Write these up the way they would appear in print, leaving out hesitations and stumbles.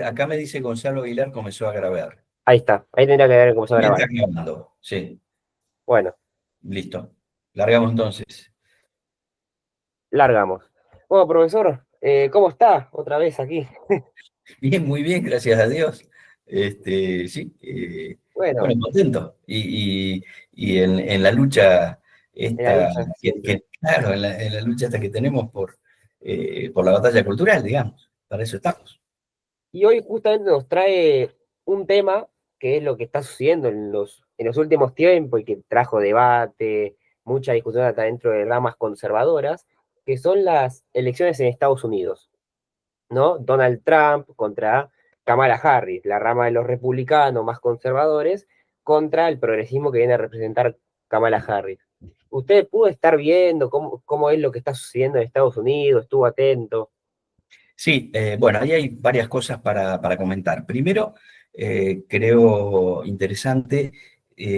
Acá me dice Gonzalo Aguilar comenzó a grabar. Ahí está, ahí tendría que haber comenzado a Me está grabar. grabando, sí, Bueno, listo. Largamos entonces. largamos. Bueno, profesor, ¿cómo está? Otra vez aquí. Bien, muy bien, gracias a Dios. Sí, bueno, Bueno, contento. Y en la lucha en la esta, lucha siempre. claro, en la lucha esta que tenemos por la batalla cultural, digamos. Para eso estamos. Y hoy justamente nos trae un tema que es lo que está sucediendo en los últimos tiempos y que trajo debate, mucha discusión hasta dentro de ramas conservadoras, que son las elecciones en Estados Unidos, ¿no? Donald Trump contra Kamala Harris, la rama de los republicanos más conservadores, contra el progresismo que viene a representar Kamala Harris. ¿Usted pudo estar viendo cómo es lo que está sucediendo en Estados Unidos? ¿Estuvo atento? Sí, bueno, ahí hay varias cosas para comentar. Primero, creo interesante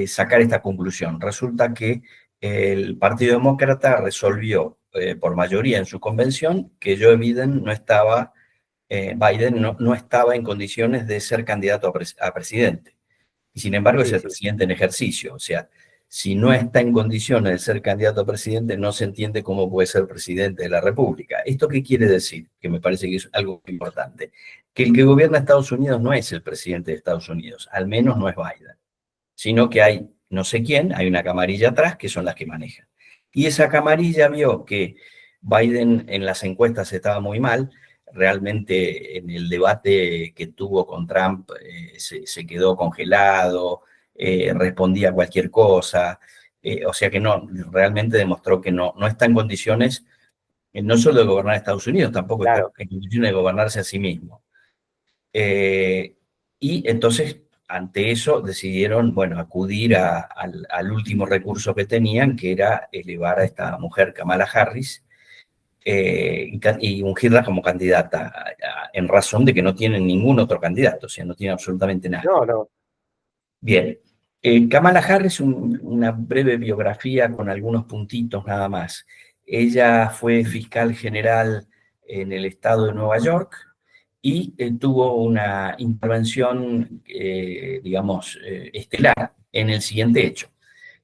sacar esta conclusión. Resulta que el Partido Demócrata resolvió por mayoría en su convención que Joe Biden no estaba en condiciones de ser candidato a presidente. Y sin embargo es Sí, el sí. presidente en ejercicio. O sea, si no está en condiciones de ser candidato a presidente, no se entiende cómo puede ser presidente de la República. ¿Esto qué quiere decir? Que me parece que es algo importante. Que el que gobierna Estados Unidos no es el presidente de Estados Unidos, al menos no es Biden, sino que hay no sé quién, hay una camarilla atrás que son las que manejan. Y esa camarilla vio que Biden en las encuestas estaba muy mal, realmente en el debate que tuvo con Trump se quedó congelado, respondía a cualquier cosa, o sea que no, realmente demostró que no está en condiciones no solo de gobernar Estados Unidos, tampoco está Claro, en condiciones de gobernarse a sí mismo. Eh, y entonces, ante eso, decidieron, bueno, acudir al último recurso que tenían, que era elevar a esta mujer, Kamala Harris, y ungirla como candidata, en razón de que no tienen ningún otro candidato, o sea, no tiene absolutamente nada. no, no, Bien, Kamala Harris, una breve biografía con algunos puntitos nada más. Ella fue fiscal general en el estado de Nueva York y tuvo una intervención, digamos, estelar en el siguiente hecho.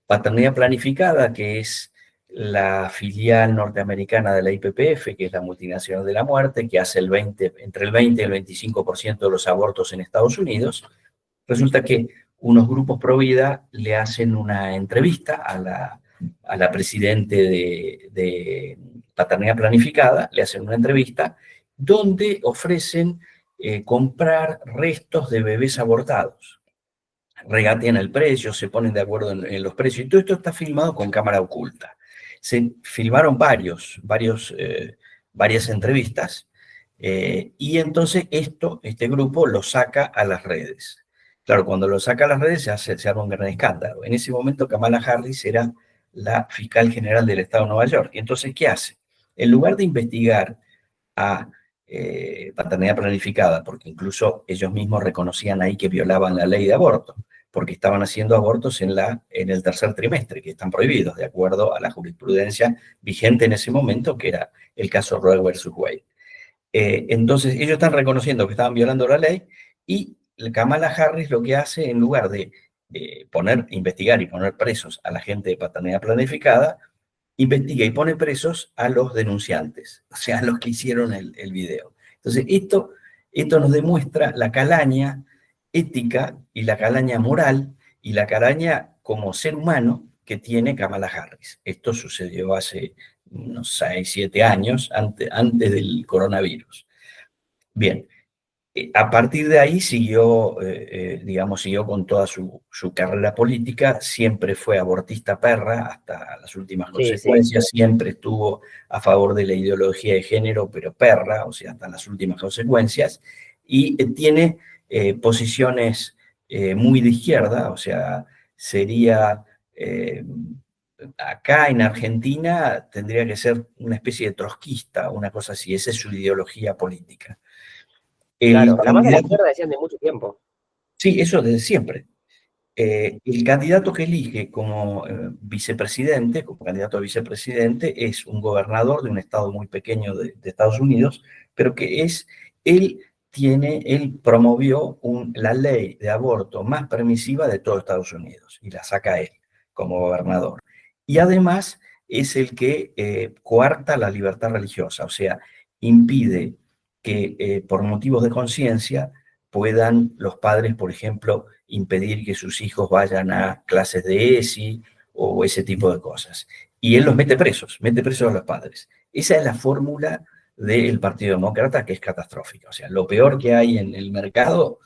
Paternidad planificada, que es la filial norteamericana de la IPPF, que es la multinacional de la muerte, que hace entre el 20 y el 25% de los abortos en Estados Unidos. Resulta que unos grupos pro vida le hacen una entrevista a la presidente de Paternidad Planificada, le hacen una entrevista donde ofrecen comprar restos de bebés abortados. Regatean el precio, se ponen de acuerdo en los precios, y todo esto está filmado con cámara oculta. Se filmaron varias entrevistas, y entonces este grupo lo saca a las redes. Claro, cuando lo saca a las redes se arma un gran escándalo. En ese momento Kamala Harris era la fiscal general del estado de Nueva York. Y entonces, ¿qué hace? En lugar de investigar a paternidad planificada, porque incluso ellos mismos reconocían ahí que violaban la ley de aborto, porque estaban haciendo abortos en el tercer trimestre, que están prohibidos, de acuerdo a la jurisprudencia vigente en ese momento, que era el caso Roe versus Wade. Entonces, ellos están reconociendo que estaban violando la ley y Kamala Harris lo que hace, en lugar de investigar y poner presos a la gente de paternidad planificada, investiga y pone presos a los denunciantes, o sea, a los que hicieron el video. Entonces, esto nos demuestra la calaña ética y la calaña moral y la calaña como ser humano que tiene Kamala Harris. Esto sucedió hace unos 6, 7 años, antes del coronavirus. Bien, a partir de ahí siguió con toda su carrera política, siempre fue abortista perra hasta las últimas sí, sí, consecuencias, siempre estuvo a favor de la ideología de género, pero perra, o sea, hasta las últimas consecuencias, y tiene posiciones muy de izquierda, o sea, sería, eh, acá en Argentina tendría que ser una especie de trotskista, una cosa así, esa es su ideología política. El claro. Además de la candidato, izquierda decían de mucho tiempo. sí, eso desde siempre. El candidato que elige como vicepresidente, como candidato a vicepresidente, es un gobernador de un estado muy pequeño de Estados Unidos, pero que es el él promovió la ley de aborto más permisiva de todo Estados Unidos y la saca él como gobernador. Y además es el que coarta la libertad religiosa, o sea, impide que por motivos de conciencia puedan los padres, por ejemplo, impedir que sus hijos vayan a clases de ESI o ese tipo de cosas. Y él los mete presos a los padres. Esa es la fórmula del Partido Demócrata, que es catastrófica. O sea, lo peor que hay en el mercado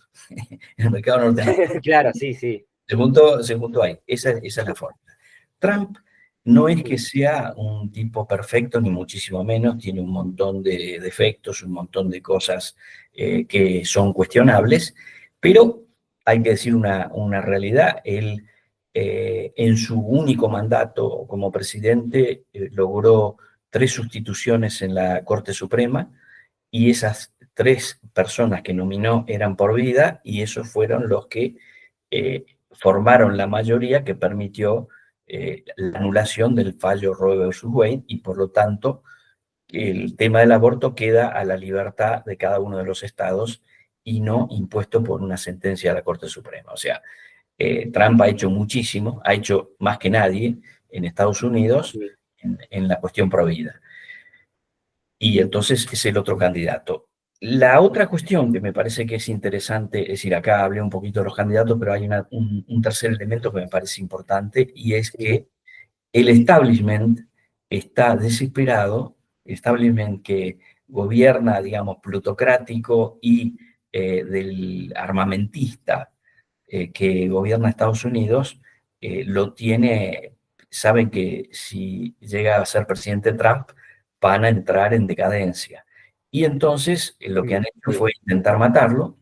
norteamericano, Claro, sí, sí. se juntó ahí. Esa es la fórmula. Trump no es que sea un tipo perfecto, ni muchísimo menos, tiene un montón de defectos, un montón de cosas que son cuestionables, pero hay que decir una realidad, él en su único mandato como presidente logró 3 sustituciones en la Corte Suprema, y esas 3 personas que nominó eran por vida, y esos fueron los que formaron la mayoría que permitió la anulación del fallo Roe versus Wade, y por lo tanto el tema del aborto queda a la libertad de cada uno de los estados y no impuesto por una sentencia de la Corte Suprema. O sea, Trump ha hecho muchísimo, ha hecho más que nadie en Estados Unidos Sí, en la cuestión pro vida. Y entonces es el otro candidato. La otra cuestión que me parece que es interesante, es decir, acá hablé un poquito de los candidatos, pero hay un tercer elemento que me parece importante, y es sí, que el establishment está desesperado, el establishment que gobierna, digamos, plutocrático y del armamentista que gobierna Estados Unidos, saben que si llega a ser presidente Trump, van a entrar en decadencia. Y entonces lo que han hecho sí, fue intentar matarlo.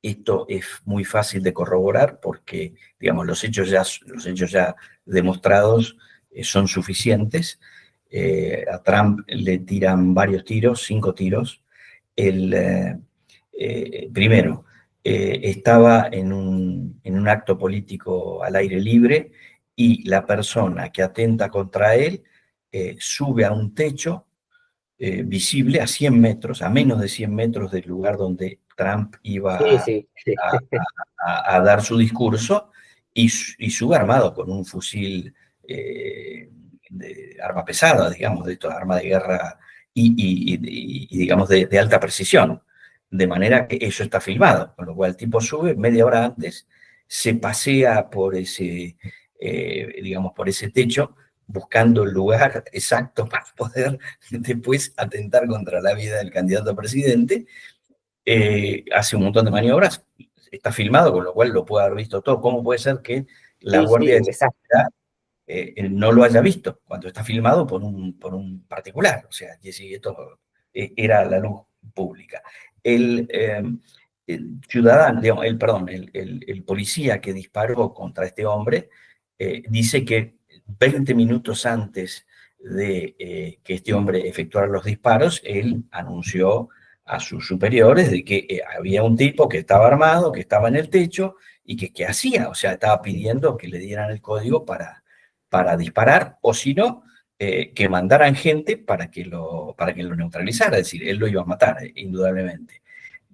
Esto es muy fácil de corroborar porque, digamos, los hechos ya demostrados son suficientes. A Trump le tiran varios tiros, 5 tiros. Primero, estaba en un acto político al aire libre, y la persona que atenta contra él sube a un techo visible a 100 metros, a menos de 100 metros del lugar donde Trump sí, iba sí, sí. a dar su discurso, y sube armado con un fusil de arma pesada, digamos, de esto, arma de guerra digamos, de alta precisión. De manera que eso está filmado, con lo cual el tipo sube media hora antes, se pasea por digamos, por ese techo, buscando el lugar exacto para poder después atentar contra la vida del candidato a presidente. Hace un montón de maniobras, está filmado, con lo cual lo puede haber visto todo. ¿Cómo puede ser que la Sí, sí, Guardia de un desastre. Seguridad no lo haya visto cuando está filmado por un particular? O sea, que si esto era la luz pública. El, eh, el ciudadano, digamos, perdón, el policía que disparó contra este hombre dice que 20 minutos antes de que este hombre efectuara los disparos, él anunció a sus superiores de que había un tipo que estaba armado, que estaba en el techo, y que hacía, o sea, estaba pidiendo que le dieran el código para disparar, o si no, que mandaran gente para que lo neutralizara, es decir, él lo iba a matar, indudablemente,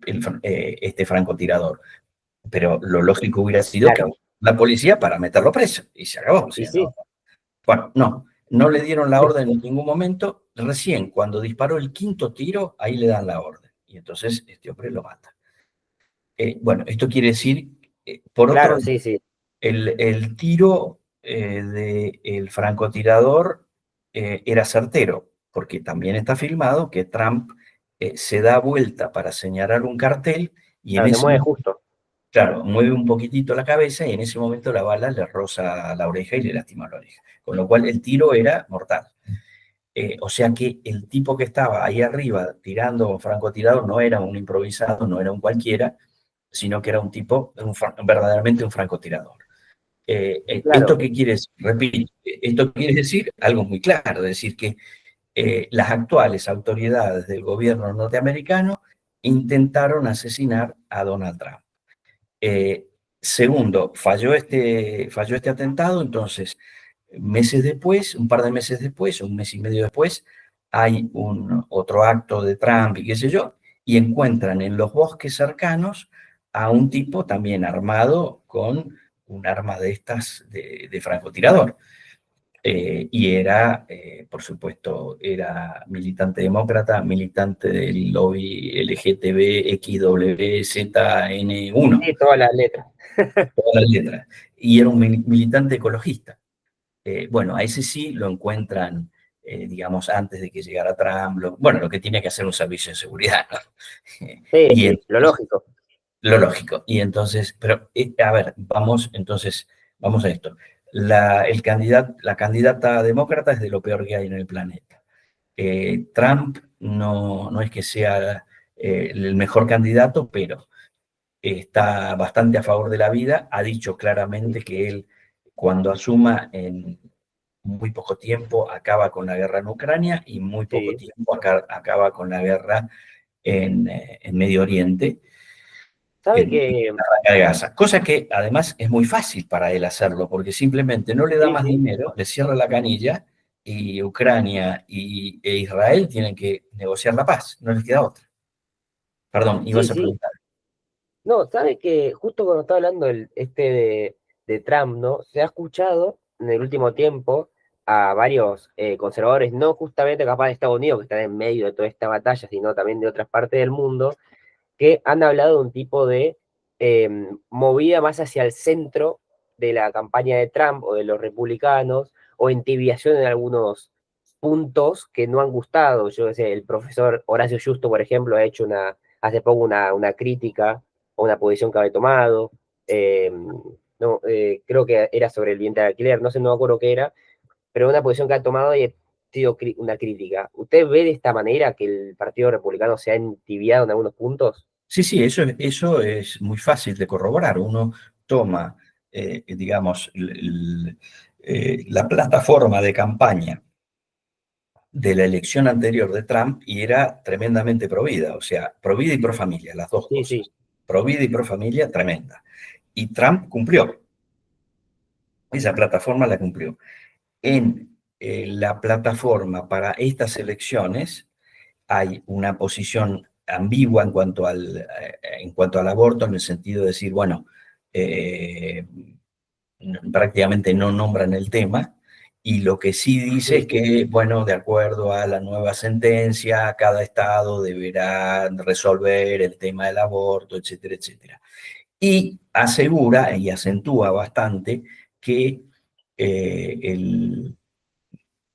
este francotirador. Pero lo lógico hubiera sido que Claro, la policía para meterlo preso, y se acabó. O y sea, sí, no, bueno, no le dieron la orden en ningún momento. Recién cuando disparó el 5.º tiro, ahí le dan la orden. Y entonces este hombre lo mata. Bueno, esto quiere decir, por otro claro, lado, sí, sí. el tiro del francotirador era certero, porque también está filmado que Trump se da vuelta para señalar un cartel, y en Claro, se ese mueve momento, justo. claro, mueve un poquitito la cabeza, y en ese momento la bala le roza la oreja y le lastima la oreja. Con lo cual el tiro era mortal. O sea que el tipo que estaba ahí arriba tirando francotirador no era un improvisado, no era un cualquiera, sino que era un tipo, verdaderamente un francotirador. ¿Esto Claro, qué quiere decir? Repito, esto quiere decir algo muy claro, es decir, que las actuales autoridades del gobierno norteamericano intentaron asesinar a Donald Trump. Eh, Segundo, falló este atentado. Entonces, meses después, un par de meses después, un mes y medio después, hay otro acto de Trump y qué sé yo, y encuentran en los bosques cercanos a un tipo también armado con un arma de estas de francotirador. Y era, por supuesto, era militante demócrata, militante del lobby LGTB XWZN1, Sí, todas las letras. todas las letras, y era un militante ecologista. Bueno, a ese sí lo encuentran, digamos, antes de que llegara Trump, bueno, lo que tiene que hacer un servicio de seguridad, ¿no? Sí, Y sí, lo lógico. lo lógico. Y entonces, pero, a ver, vamos a esto. La candidata demócrata es de lo peor que hay en el planeta. Trump no es que sea el mejor candidato, pero está bastante a favor de la vida. Ha dicho claramente que él, cuando asuma en muy poco tiempo, acaba con la guerra en Ucrania y muy poco Sí, tiempo acaba con la guerra en Medio Oriente, sabe en que, la Franja de Gaza. Cosa que además es muy fácil para él hacerlo, porque simplemente no le da sí, más sí, dinero, le cierra la canilla y Ucrania e Israel tienen que negociar la paz, no les queda otra. Perdón, sí, ibas a sí. preguntar. No, sabe que justo cuando estaba hablando de Trump, ¿no? Se ha escuchado en el último tiempo a varios conservadores, no justamente capaz de Estados Unidos, que están en medio de toda esta batalla, sino también de otras partes del mundo, que han hablado de un tipo de movida más hacia el centro de la campaña de Trump o de los republicanos, o entibiación en algunos puntos que no han gustado. Yo sé, el profesor Horacio Justo, por ejemplo, ha hecho hace poco una crítica a una posición que había tomado. No, creo que era sobre el vientre de alquiler, no sé, no me acuerdo qué era, pero una posición que ha tomado y ha sido una crítica. ¿Usted ve de esta manera que el Partido Republicano se ha entibiado en algunos puntos? Sí, sí, eso es muy fácil de corroborar. Uno toma, digamos, la plataforma de campaña de la elección anterior de Trump y era tremendamente provida, o sea, provida y pro familia, las dos Sí, sí, cosas. Provida y pro familia, tremenda. Y Trump cumplió, esa plataforma la cumplió. En la plataforma para estas elecciones hay una posición ambigua en cuanto al aborto, en el sentido de decir, bueno, eh, prácticamente no nombran el tema, y lo que sí dice sí, es sí, que, bueno, de acuerdo a la nueva sentencia, cada estado deberá resolver el tema del aborto, etcétera, etcétera. Y asegura y acentúa bastante que el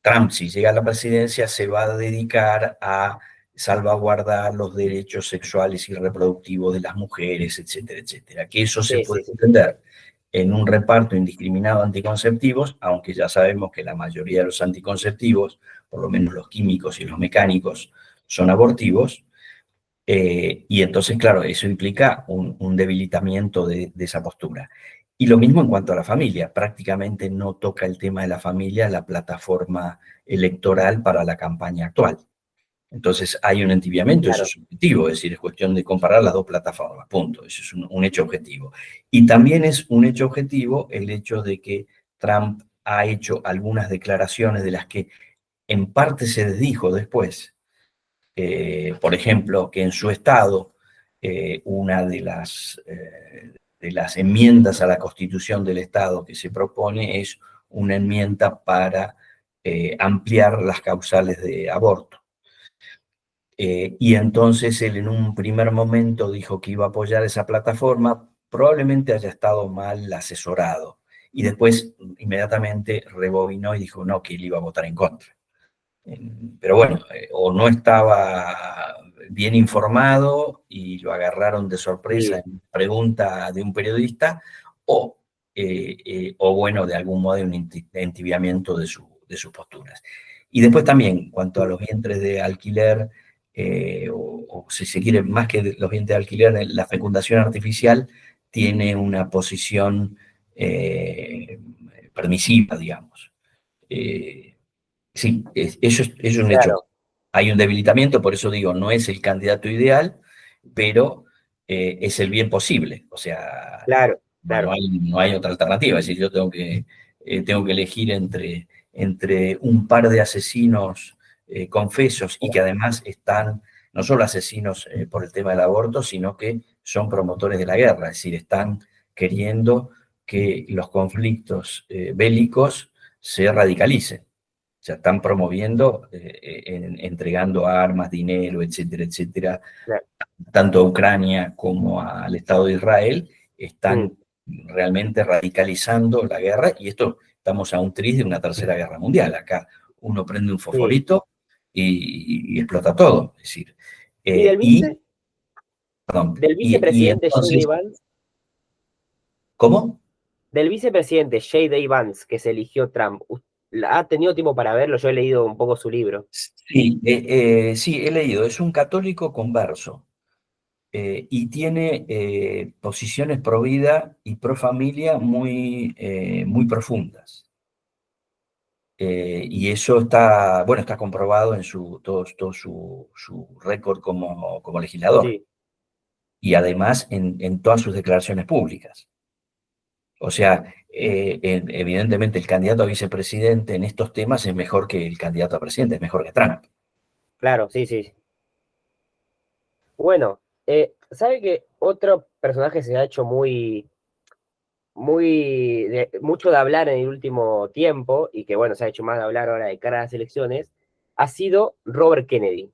Trump, si llega a la presidencia, se va a dedicar a salvaguardar los derechos sexuales y reproductivos de las mujeres, etcétera, etcétera. Que eso se sí, puede sí, sí. entender en un reparto indiscriminado de anticonceptivos, aunque ya sabemos que la mayoría de los anticonceptivos, por lo menos los químicos y los mecánicos, son abortivos. Y entonces, claro, eso implica un debilitamiento de esa postura. Y lo mismo en cuanto a la familia. Prácticamente no toca el tema de la familia la plataforma electoral para la campaña actual. Entonces hay un entibiamiento, eso Claro, es objetivo, es decir, es cuestión de comparar las dos plataformas, punto. Eso es un hecho objetivo. Y también es un hecho objetivo el hecho de que Trump ha hecho algunas declaraciones de las que en parte se desdijo después. Por ejemplo, que en su estado una de las enmiendas a la constitución del estado que se propone es una enmienda para ampliar las causales de aborto. Y entonces él en un primer momento dijo que iba a apoyar esa plataforma, probablemente haya estado mal asesorado. Y después inmediatamente rebobinó y dijo no, que él iba a votar en contra. Pero bueno, o no estaba bien informado y lo agarraron de sorpresa sí, en pregunta de un periodista, o bueno, de algún modo un entibiamiento de sus posturas. Y después también, en cuanto a los vientres de alquiler, o si se quiere, más que los vientres de alquiler, la fecundación artificial tiene una posición permisiva, digamos. Eh, Sí, eso es un hecho. claro, Hay un debilitamiento, por eso digo, no es el candidato ideal, pero es el bien posible. O sea, claro, no claro. no hay otra alternativa. Es decir, yo tengo que elegir entre un par de asesinos confesos y que además están no solo asesinos por el tema del aborto, sino que son promotores de la guerra, es decir, están queriendo que los conflictos bélicos se radicalicen. O sea, están promoviendo, entregando armas, dinero, etcétera, etcétera, claro. tanto a Ucrania como al Estado de Israel, Mm, están realmente radicalizando la guerra, y esto estamos a un tris de una tercera guerra mundial. Acá uno prende un sí. fosforito y explota todo. Es decir, ¿Y del y, vice? perdón, Del y vicepresidente J.D. entonces, Vance, ¿cómo? del vicepresidente J.D. Vance que se eligió Trump, ¿ha tenido tiempo para verlo? Yo he leído un poco su libro. Sí, sí, he leído, es un católico converso. Y tiene posiciones pro vida y pro familia muy profundas. Y eso está, bueno, está comprobado en todo su récord como legislador, Sí, y además en todas sus declaraciones públicas. O sea, evidentemente el candidato a vicepresidente en estos temas es mejor que el candidato a presidente, es mejor que Trump. claro, sí, sí. Bueno, ¿sabe que otro personaje se ha hecho mucho de hablar en el último tiempo y que bueno, se ha hecho más de hablar ahora de cara a las elecciones? Ha sido Robert Kennedy.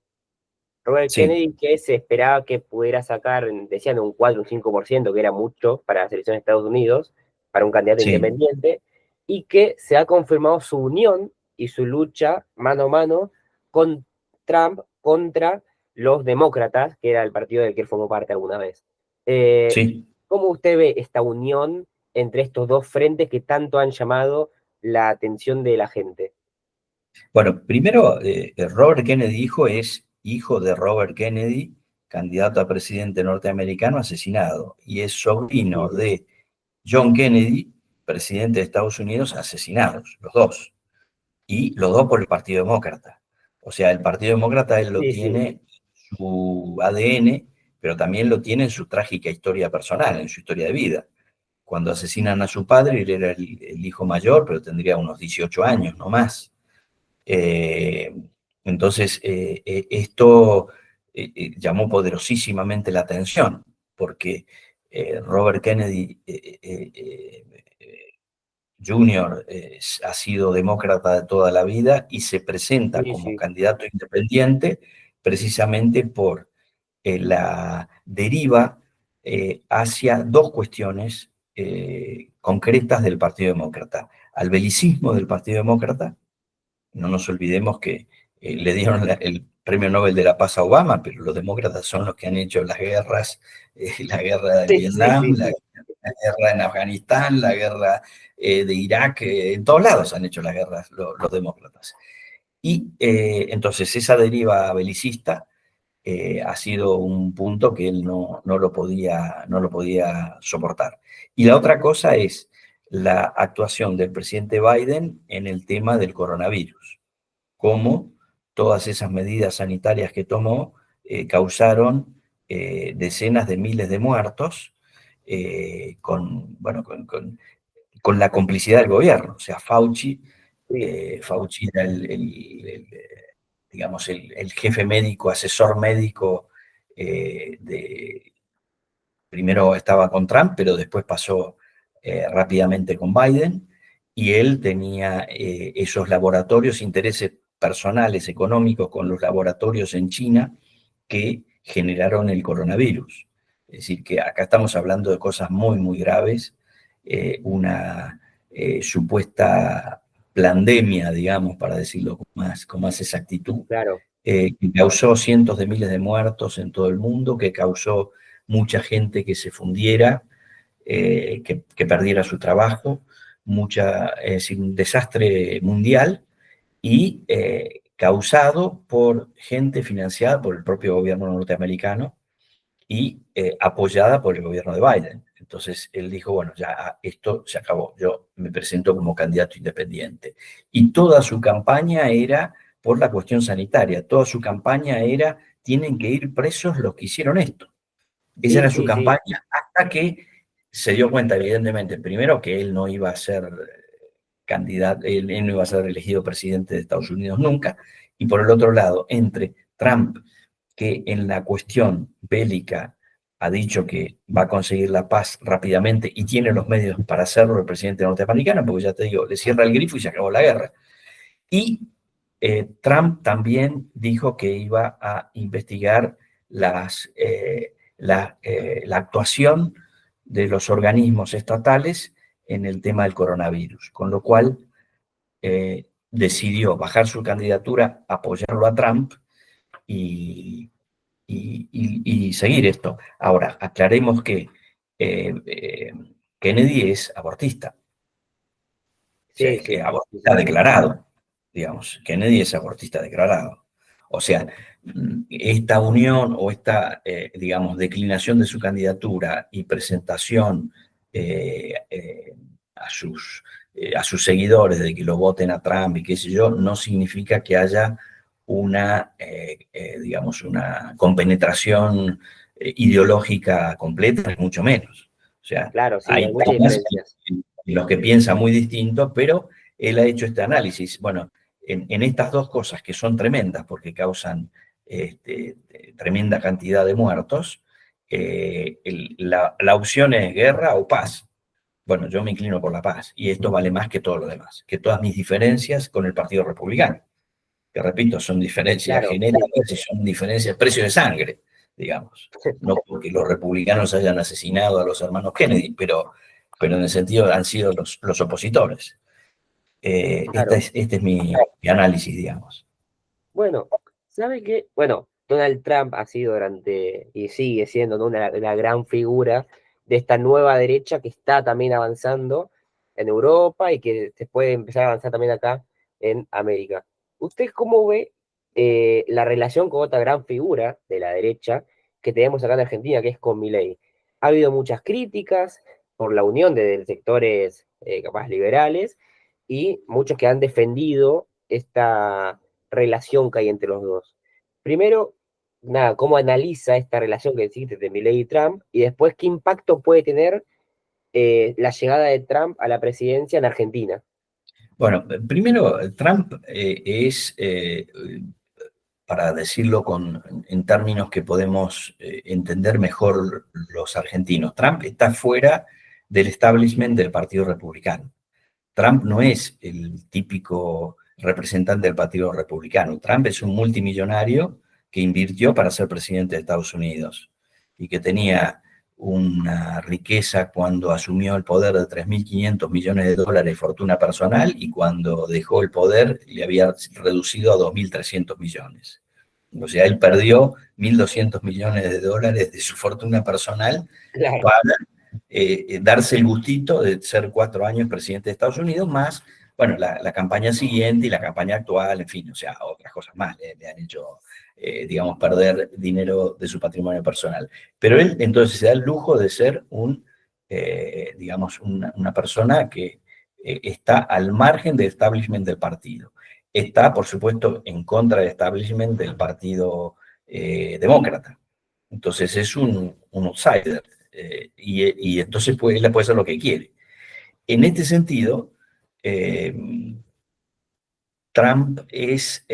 Robert Sí, Kennedy, que se esperaba que pudiera sacar, decían un 4 o un 5%, que era mucho para las elecciones de Estados Unidos, para un candidato sí, independiente, y que se ha confirmado su unión y su lucha mano a mano con Trump contra los demócratas, que era el partido del que él formó parte alguna vez. Eh, sí. ¿Cómo usted ve esta unión entre estos dos frentes que tanto han llamado la atención de la gente? Bueno, primero, Robert Kennedy hijo de Robert Kennedy, candidato a presidente norteamericano asesinado, y es Sí, sobrino sí, de John Kennedy, presidente de Estados Unidos, asesinados, los dos, y los dos por el Partido Demócrata. O sea, el Partido Demócrata él lo sí, sí, tiene en su ADN, pero también lo tiene en su trágica historia personal, en su historia de vida. Cuando asesinan a su padre, él era el hijo mayor, pero tendría unos 18 años, no más. Eh, entonces, esto llamó poderosísimamente la atención, porque Robert Kennedy Jr. Ha sido demócrata de toda la vida y se presenta sí, como sí, candidato independiente precisamente por la deriva hacia dos cuestiones concretas del Partido Demócrata: al belicismo del Partido Demócrata. No nos olvidemos que le dieron el Premio Nobel de la Paz a Obama, pero los demócratas son los que han hecho las guerras, la guerra en sí, sí, Vietnam, sí, la sí. guerra en Afganistán, la guerra de Irak, en todos lados han hecho las guerras los demócratas. Y entonces esa deriva belicista ha sido un punto que él no lo podía soportar. Y la otra cosa es la actuación del presidente Biden en el tema del coronavirus, cómo todas esas medidas sanitarias que tomó causaron decenas de miles de muertos, bueno, con la complicidad del gobierno. O sea, Sí, Fauci era digamos, el jefe médico, asesor médico primero estaba con Trump, pero después pasó rápidamente con Biden, y él tenía esos laboratorios, intereses personales, económicos con los laboratorios en China que generaron el coronavirus. Es decir, que acá estamos hablando de cosas muy graves, una supuesta pandemia, digamos, para decirlo con más exactitud, claro. que causó cientos de miles de muertos en todo el mundo, que causó mucha gente que se fundiera, que perdiera su trabajo, es un desastre mundial, y causado por gente financiada por el propio gobierno norteamericano y apoyada por el gobierno de Biden. Entonces él dijo, bueno, ya esto se acabó, yo me presento como candidato independiente. Y toda su campaña era por la cuestión sanitaria, toda su campaña era, tienen que ir presos los que hicieron esto. Esa Sí, era su sí, sí, campaña, hasta que se dio cuenta, evidentemente, primero que él no iba a ser candidato, él no iba a ser elegido presidente de Estados Unidos nunca, y por el otro lado, entre Trump que en la cuestión bélica ha dicho que va a conseguir la paz rápidamente y tiene los medios para hacerlo el presidente norteamericano, porque ya te digo, le cierra el grifo y se acabó la guerra. Y Trump también dijo que iba a investigar la actuación de los organismos estatales en el tema del coronavirus, con lo cual decidió bajar su candidatura, apoyarlo a Trump y, y seguir esto. Ahora, aclaremos que Kennedy es abortista, o sea, Sí, es que sí, sí, abortista sí. declarado, digamos. Kennedy es abortista declarado. O sea, esta unión o esta, digamos, declinación de su candidatura y presentación eh, eh, a a sus seguidores de que lo voten a Trump y qué sé yo, no significa que haya una, digamos, una compenetración ideológica completa, ni mucho menos. O sea, Claro, sí, hay hay muchas temas diferencias. en los que piensa muy distinto, pero él ha hecho este análisis. Bueno, en estas dos cosas que son tremendas porque causan tremenda cantidad de muertos, la opción es guerra o paz. Bueno, yo me inclino por la paz y esto vale más que todo lo demás, que todas mis diferencias con el Partido Republicano, que repito, son diferencias Claro, genéricas y son diferencias, precio de sangre, digamos. No porque los republicanos hayan asesinado a los hermanos Kennedy, pero en el sentido han sido los opositores. claro. Este es mi análisis, digamos. Bueno, ¿sabe qué? Bueno, Donald Trump ha sido durante, y sigue siendo, ¿no?, una gran figura de esta nueva derecha que está también avanzando en Europa y que se puede empezar a avanzar también acá en América. ¿Usted cómo ve la relación con otra gran figura de la derecha que tenemos acá en Argentina, que es con Milei? Ha habido muchas críticas por la unión de sectores capaz liberales y muchos que han defendido esta relación que hay entre los dos. Primero, nada, cómo analiza esta relación que existe entre Milei y Trump, y después qué impacto puede tener la llegada de Trump a la presidencia en Argentina. Bueno, primero, Trump para decirlo en términos que podemos entender mejor los argentinos, Trump está fuera del establishment del Partido Republicano. Trump no es el típico representante del Partido Republicano. Trump es un multimillonario que invirtió para ser presidente de Estados Unidos y que tenía una riqueza cuando asumió el poder de 3.500 millones de dólares de fortuna personal y cuando dejó el poder le había reducido a 2.300 millones. O sea, él perdió 1.200 millones de dólares de su fortuna personal Claro, para darse el gustito de ser 4 años presidente de Estados Unidos, más, bueno, la campaña siguiente y la campaña actual, en fin, o sea, otras cosas más le han hecho, digamos, perder dinero de su patrimonio personal. Pero él entonces se da el lujo de ser digamos, una persona que está al margen del establishment del partido. Está, por supuesto, en contra del establishment del partido demócrata. Entonces es un outsider y entonces él puede hacer lo que quiere. En este sentido, eh, Trump es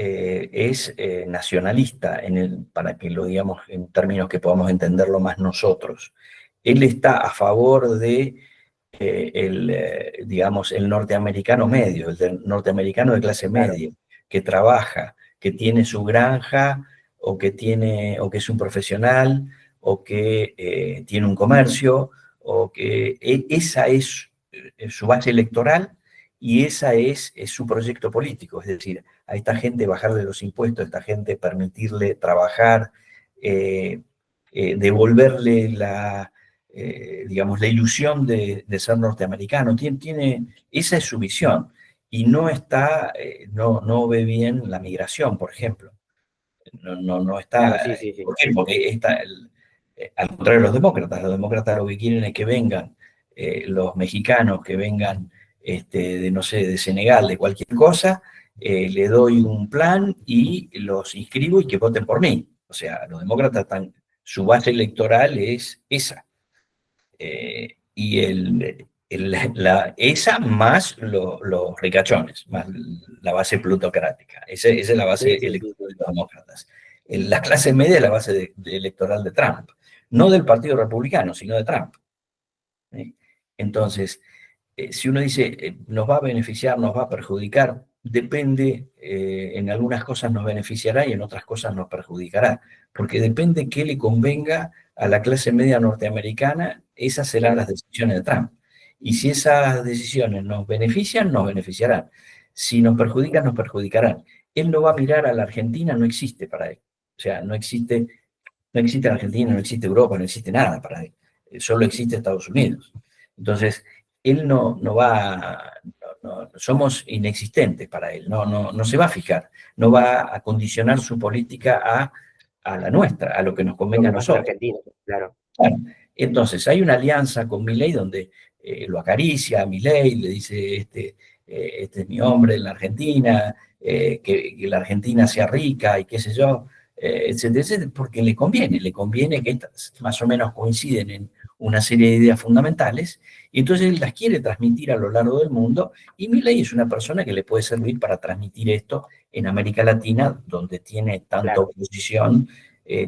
nacionalista, para que lo digamos en términos que podamos entenderlo más nosotros. Él está a favor de digamos, el norteamericano medio, norteamericano de clase claro, media, que trabaja, que tiene su granja, o que es un profesional, o que tiene un comercio, o que esa es su base electoral y esa es su proyecto político. Es decir, a esta gente bajarle los impuestos, a esta gente permitirle trabajar, eh, devolverle digamos, la ilusión de ser norteamericano. Esa es su visión. Y no ve bien la migración, por ejemplo. No claro, está. sí, sí, sí. ¿Por qué? Porque al contrario de los demócratas lo que quieren es que vengan los mexicanos, que vengan de, no sé, de Senegal, de cualquier cosa, le doy un plan y los inscribo y que voten por mí. O sea, los demócratas su base electoral es esa. Y esa más los ricachones, más la base plutocrática. Esa es la base Sí, sí, sí, electoral sí. de los demócratas. La clase media es la base electoral de Trump, no del Partido Republicano, sino de Trump. Entonces, si uno dice, nos va a beneficiar, nos va a perjudicar, depende, en algunas cosas nos beneficiará y en otras cosas nos perjudicará, porque depende qué le convenga a la clase media norteamericana, esas serán las decisiones de Trump. Y si esas decisiones nos benefician, nos beneficiarán. Si nos perjudican, nos perjudicarán. Él no va a mirar a la Argentina, no existe para él. O sea, no existe la Argentina, no existe Europa, no existe nada para él. Solo existe Estados Unidos. Entonces, él no va, somos inexistentes para él, no se va a fijar, no va a condicionar su política a la nuestra, a lo que nos Lo convenga a que pasa en nosotros. Argentina, claro. Claro. Entonces, hay una alianza con Milei donde lo acaricia a Milei, le dice, este es mi hombre en la Argentina, que la Argentina sea rica y qué sé yo, etcétera, etcétera, porque le conviene que estas más o menos coinciden en una serie de ideas fundamentales, y entonces él las quiere transmitir a lo largo del mundo, y Milei es una persona que le puede servir para transmitir esto en América Latina, donde tiene tanta Claro, oposición,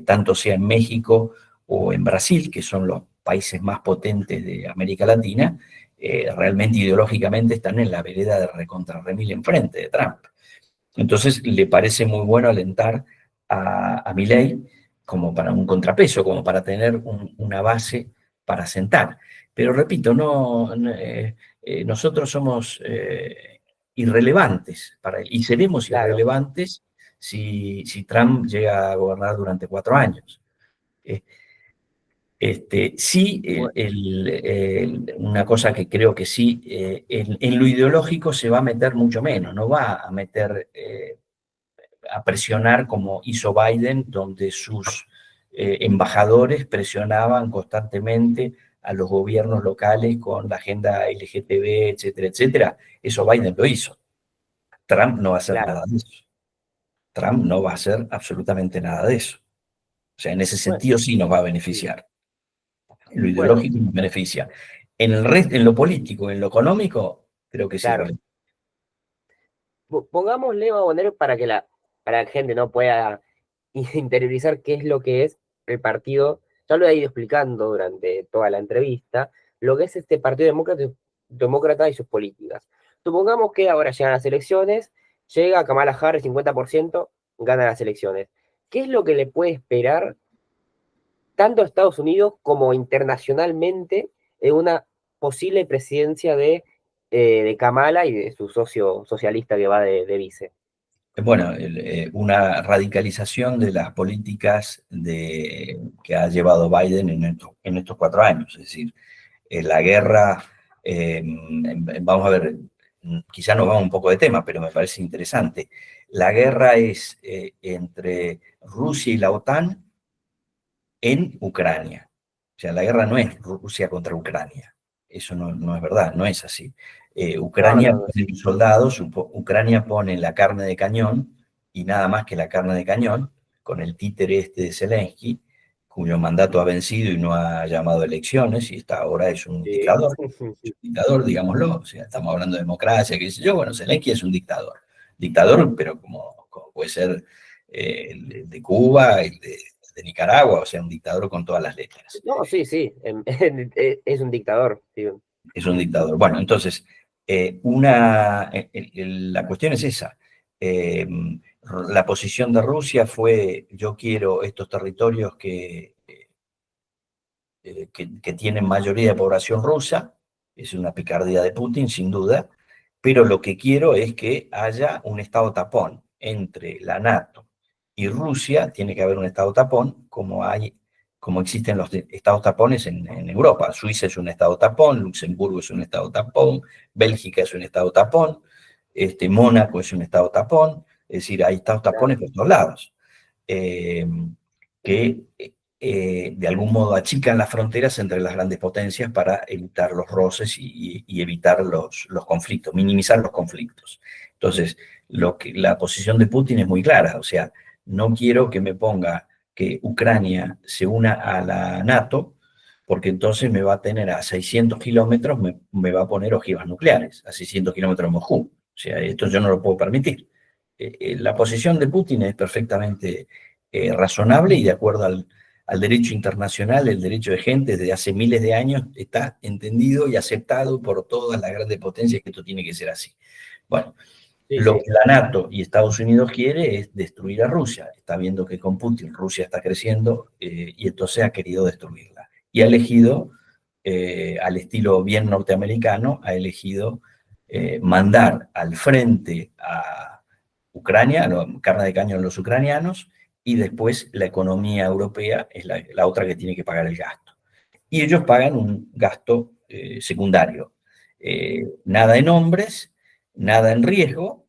tanto sea en México o en Brasil, que son los países más potentes de América Latina, realmente ideológicamente están en la vereda de recontra-remil enfrente de Trump. Entonces le parece muy bueno alentar a Milei como para un contrapeso, como para tener una base para sentar. Pero repito, nosotros somos irrelevantes para él, y seremos claro. irrelevantes si Trump llega a gobernar durante 4 años. Eh, sí, Bueno, una cosa que creo que sí, en lo ideológico se va a meter mucho menos, no va a meter, a presionar como hizo Biden, donde sus embajadores presionaban constantemente a los gobiernos locales con la agenda LGTB, etcétera, etcétera. Eso Biden lo hizo. Trump no va a hacer claro. nada de eso. Trump no va a hacer absolutamente nada de eso. O sea, en ese Bueno, sentido sí nos va a sí. beneficiar. En lo Bueno, ideológico nos beneficia. En lo político, en lo económico, creo que sí. claro. Pongámosle, vamos a poner para que la gente no pueda interiorizar qué es lo que es el partido. Ya lo he ido explicando durante toda la entrevista, lo que es este Partido Demócrata y sus políticas. Supongamos que ahora llegan las elecciones, llega Kamala Harris 50%, gana las elecciones. ¿Qué es lo que le puede esperar tanto a Estados Unidos como internacionalmente en una posible presidencia de Kamala y de su socio socialista que va de vice? Bueno, una radicalización de las políticas que ha llevado Biden en estos 4 años. Es decir, la guerra, vamos a ver, quizá nos vamos un poco de tema, pero me parece interesante. La guerra es entre Rusia y la OTAN en Ucrania. O sea, la guerra no es Rusia contra Ucrania. Eso no es verdad, no es así. No, Ucrania no, no, pone sí. soldados, Ucrania pone la carne de cañón, y nada más que la carne de cañón, con el títere este de Zelensky, cuyo mandato ha vencido y no ha llamado a elecciones, y ahora Sí. es un dictador, digámoslo. O sea, estamos hablando de democracia, qué sé yo. Bueno, Zelensky es un dictador. Dictador, pero como puede ser el de Cuba, el de Nicaragua, o sea, un dictador con todas las letras. No, sí, sí, es un dictador. Sí. Es un dictador. Bueno, entonces, la cuestión es esa. Eh, la posición de Rusia fue: yo quiero estos territorios que tienen mayoría de población rusa. Es una picardía de Putin, sin duda, pero lo que quiero es que haya un estado tapón entre la NATO y Rusia. Tiene que haber un estado tapón, como existen los estados tapones en Europa. Suiza es un estado tapón, Luxemburgo es un estado tapón, Bélgica es un estado tapón, Mónaco es un estado tapón. Es decir, hay estados tapones Claro, por todos lados. Eh, que de algún modo achican las fronteras entre las grandes potencias para evitar los roces y evitar los conflictos, minimizar los conflictos. Entonces, la posición de Putin es muy clara. O sea, no quiero que me ponga que Ucrania se una a la NATO, porque entonces me va a tener a 600 kilómetros, me va a poner ojivas nucleares, a 600 kilómetros de Moscú. O sea, esto yo no lo puedo permitir. La posición de Putin es perfectamente razonable y de acuerdo al derecho internacional, el derecho de gente desde hace miles de años está entendido y aceptado por todas las grandes potencias que esto tiene que ser así. Bueno, Sí, lo sí, que la NATO y Estados Unidos quiere es destruir a Rusia. Está viendo que con Putin Rusia está creciendo y entonces ha querido destruirla. Y ha elegido, al estilo bien norteamericano, ha elegido mandar al frente a Ucrania, carne de cañón a los ucranianos, y después la economía europea es la otra que tiene que pagar el gasto. Y ellos pagan un gasto secundario. Nada en hombres, nada en riesgo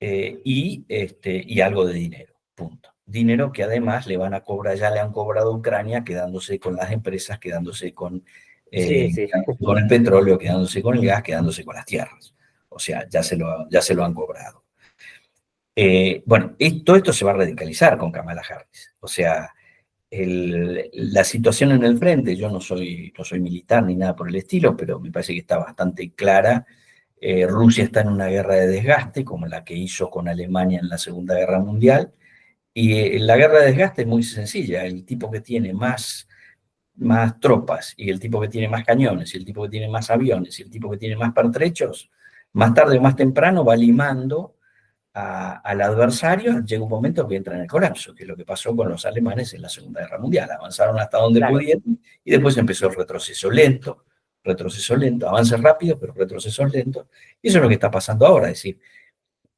y algo de dinero, punto. Dinero que además le van a cobrar, ya le han cobrado a Ucrania, quedándose con las empresas, sí, sí, quedándose con el petróleo, quedándose con el gas, quedándose con las tierras. O sea, ya se lo han cobrado. Bueno, todo esto se va a radicalizar con Kamala Harris. O sea, la situación en el frente, yo no soy militar ni nada por el estilo, pero me parece que está bastante clara. Rusia está en una guerra de desgaste, como la que hizo con Alemania en la Segunda Guerra Mundial, y la guerra de desgaste es muy sencilla. El tipo que tiene más tropas, y el tipo que tiene más cañones, y el tipo que tiene más aviones, y el tipo que tiene más pertrechos, más tarde o más temprano va limando al adversario. Llega un momento que entra en el colapso, que es lo que pasó con los alemanes en la Segunda Guerra Mundial. Avanzaron hasta donde claro, pudieron y después empezó el retroceso lento, avances rápidos, pero retrocesos lentos. Y eso es lo que está pasando ahora, es decir,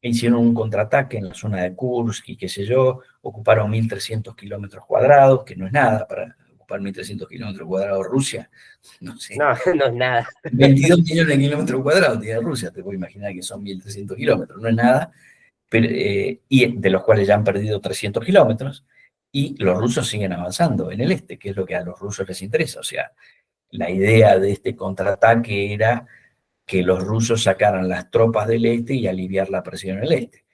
hicieron un contraataque en la zona de Kursk y qué sé yo, ocuparon 1.300 kilómetros cuadrados, que no es nada para ocupar 1.300 kilómetros cuadrados Rusia, no sé. no, no es nada, 22 millones de kilómetros cuadrados tiene Rusia, te puedo imaginar que son 1.300 kilómetros, no es nada, pero, y de los cuales ya han perdido 300 kilómetros, y los rusos siguen avanzando en el este, que es lo que a los rusos les interesa. O sea, la idea de este contraataque era que los rusos sacaran las tropas del este y aliviar la presión en el este.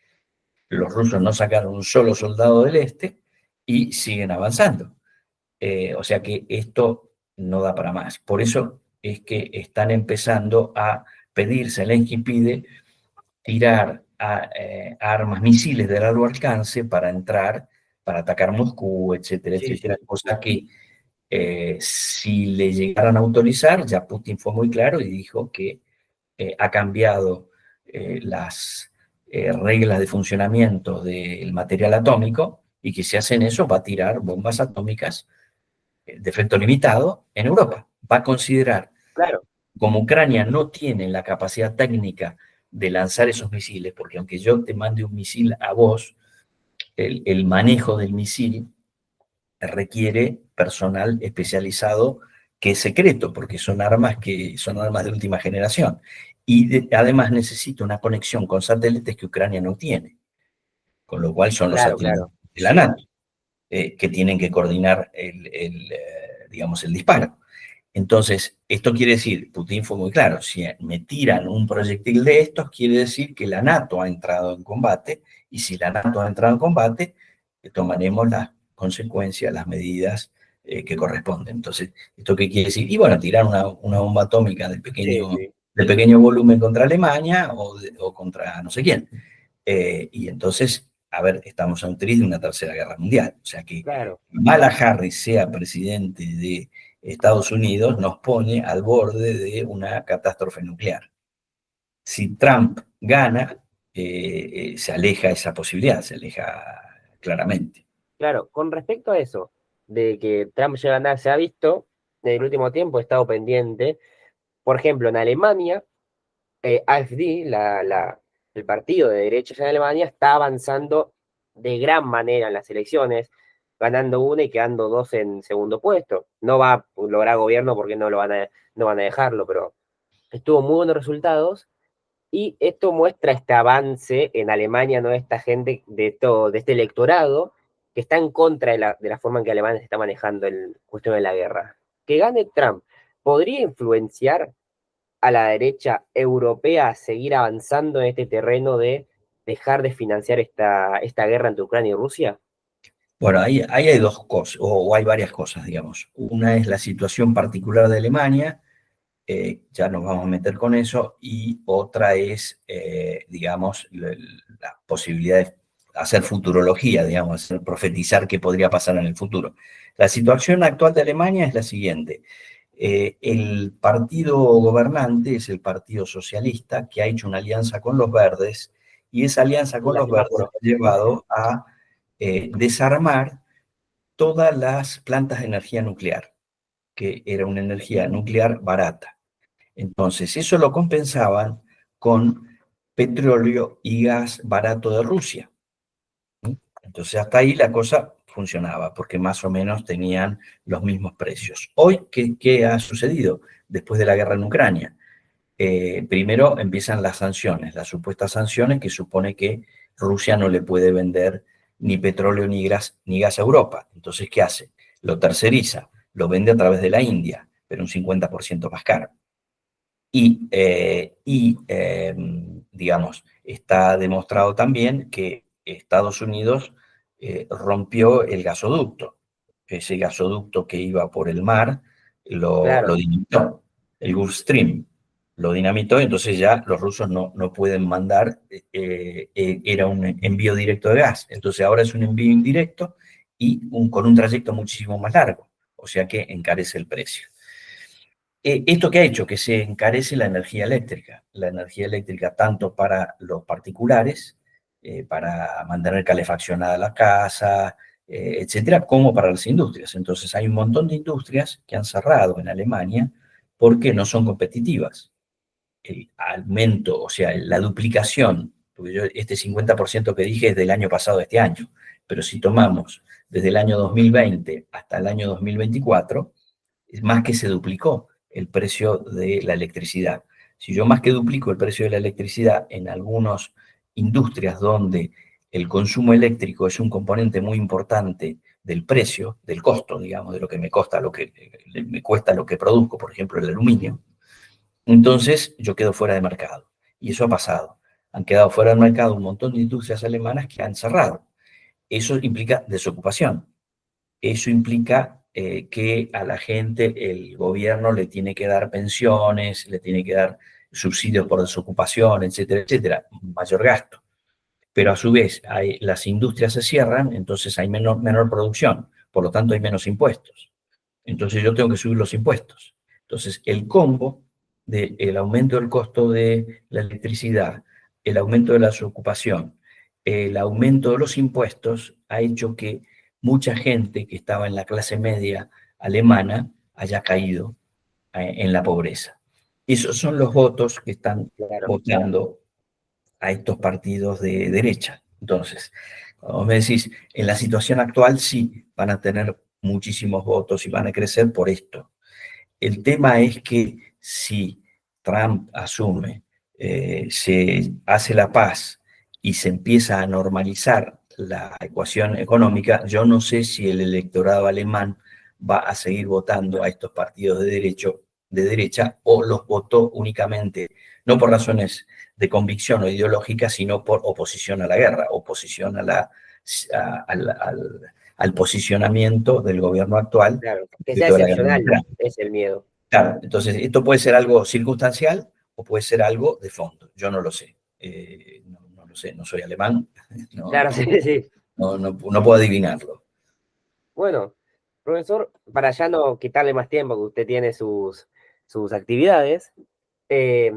Los rusos no sacaron un solo soldado del este y siguen avanzando. O sea que esto no da para más. Por eso es que están empezando a pedir, Zelensky pide tirar armas, misiles de largo alcance para entrar, para atacar Moscú, etcétera, sí, etcétera. sí, Cosa que si le llegaran a autorizar, ya Putin fue muy claro y dijo que ha cambiado las reglas de funcionamiento del material atómico y que si hacen eso va a tirar bombas atómicas de efecto limitado en Europa. Va a considerar, claro, como Ucrania no tiene la capacidad técnica de lanzar esos misiles, porque aunque yo te mande un misil a vos, el manejo del misil requiere personal especializado que es secreto, porque son armas de última generación. Y además necesita una conexión con satélites que Ucrania no tiene, con lo cual son los claro, satélites claro, de la NATO, que tienen que coordinar digamos, el disparo. Entonces, esto quiere decir, Putin fue muy claro, si me tiran un proyectil de estos, quiere decir que la NATO ha entrado en combate, y si la NATO ha entrado en combate, tomaremos las consecuencias, las medidas que corresponden. Entonces, ¿esto qué quiere decir? Y bueno, tirar una bomba atómica sí, sí, de pequeño volumen contra Alemania o contra no sé quién. Y entonces, a ver, estamos ante de una tercera guerra mundial. O sea que claro, Kamala Harris sea presidente de Estados Unidos nos pone al borde de una catástrofe nuclear. Si Trump gana, se aleja esa posibilidad, se aleja claramente. claro. Con respecto a eso, de que Trump llega a ganar, se ha visto en el último tiempo, he estado pendiente, por ejemplo, en Alemania, AfD, el partido de derechas en Alemania, está avanzando de gran manera en las elecciones, ganando una y quedando dos en segundo puesto. No va a lograr gobierno porque no van a dejarlo, pero estuvo muy buenos resultados. Y esto muestra este avance en Alemania, ¿no? Esta gente de todo, de este electorado que está en contra de la forma en que Alemania se está manejando el cuestión de la guerra. Que gane Trump, ¿podría influenciar a la derecha europea a seguir avanzando en este terreno de dejar de financiar esta guerra entre Ucrania y Rusia? Bueno, ahí hay dos cosas, o hay varias cosas, digamos. Una es la situación particular de Alemania, ya nos vamos a meter con eso, y otra es, digamos, las posibilidades hacer futurología, digamos, hacer profetizar qué podría pasar en el futuro. La situación actual de Alemania es la siguiente. El partido gobernante es el Partido Socialista, que ha hecho una alianza con los verdes, y esa alianza con La los verdes semáforo. ha llevado a desarmar todas las plantas de energía nuclear, que era una energía nuclear barata. Entonces, eso lo compensaban con petróleo y gas barato de Rusia. Entonces, hasta ahí la cosa funcionaba, porque más o menos tenían los mismos precios. Hoy, ¿qué ha sucedido después de la guerra en Ucrania? Primero empiezan las sanciones, las supuestas sanciones que supone que Rusia no le puede vender ni petróleo ni gas a Europa. Entonces, ¿qué hace? Lo terceriza, lo vende a través de la India, pero un 50% más caro. Digamos, está demostrado también que Estados Unidos rompió el gasoducto. Ese gasoducto que iba por el mar lo Claro, dinamitó, el Gulf Stream. Lo dinamitó, entonces ya los rusos no pueden mandar, era un envío directo de gas. Entonces ahora es un envío indirecto y con un trayecto muchísimo más largo, o sea que encarece el precio. ¿Esto qué ha hecho? Que se encarece la energía eléctrica tanto para los particulares, para mantener calefaccionada la casa, etcétera, como para las industrias. Entonces hay un montón de industrias que han cerrado en Alemania porque no son competitivas. El aumento, o sea, la duplicación, porque yo este 50% que dije es del año pasado de este año, pero si tomamos desde el año 2020 hasta el año 2024, es más que se duplicó el precio de la electricidad. Si yo más que duplico el precio de la electricidad en algunas industrias donde el consumo eléctrico es un componente muy importante del precio, del costo, digamos, de lo que me cuesta, lo que produzco, por ejemplo, el aluminio, entonces yo quedo fuera de mercado. Y eso ha pasado. Han quedado fuera del mercado un montón de industrias alemanas que han cerrado. Eso implica desocupación. Eso implica que a la gente el gobierno le tiene que dar pensiones, le tiene que dar subsidios por desocupación, etcétera, etcétera, mayor gasto. Pero a su vez las industrias se cierran, entonces hay menor producción, por lo tanto hay menos impuestos. Entonces yo tengo que subir los impuestos. Entonces el combo del aumento del costo de la electricidad, el aumento de la desocupación, el aumento de los impuestos ha hecho que mucha gente que estaba en la clase media alemana haya caído en la pobreza. Esos son los votos que están claro. votando a estos partidos de derecha. Entonces, como me decís, en la situación actual sí van a tener muchísimos votos y van a crecer por esto. El tema es que si Trump asume, se hace la paz y se empieza a normalizar la ecuación económica, yo no sé si el electorado alemán va a seguir votando a estos partidos de derecha o los votó únicamente, no por razones de convicción o ideológica, sino por oposición a la guerra, oposición al posicionamiento del gobierno actual Claro, que sea respecto de la guerra en excepcional Ucrania. es el miedo. Claro, entonces esto puede ser algo circunstancial o puede ser algo de fondo. Yo no lo sé. No lo sé, no soy alemán, no, Claro, no, sí, sí. no puedo adivinarlo. Bueno, profesor, para ya no quitarle más tiempo que usted tiene sus actividades, eh,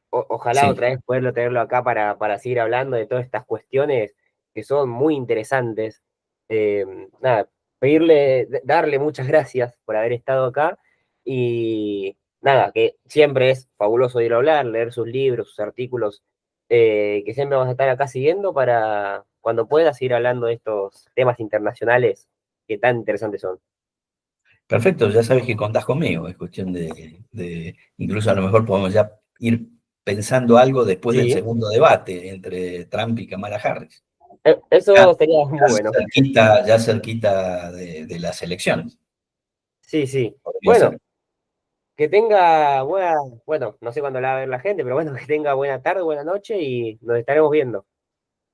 ojalá Sí, otra vez poderlo tenerlo acá para seguir hablando de todas estas cuestiones que son muy interesantes. Nada, darle muchas gracias por haber estado acá y nada, que siempre es fabuloso ir a hablar, leer sus libros, sus artículos, que siempre vamos a estar acá siguiendo para cuando pueda seguir hablando de estos temas internacionales que tan interesantes son. perfecto, ya sabes que contás conmigo, es cuestión incluso a lo mejor podemos ya ir pensando algo después del Sí, segundo debate entre Trump y Kamala Harris. Ya, eso sería muy bueno. ya cerquita de las elecciones, Sí, sí. podría Bueno, ser. que tenga bueno, no sé cuándo la va a ver la gente, pero bueno, que tenga buena tarde, buena noche y nos estaremos viendo.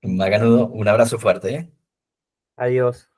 Macanudo, un abrazo fuerte, ¿eh? Adiós.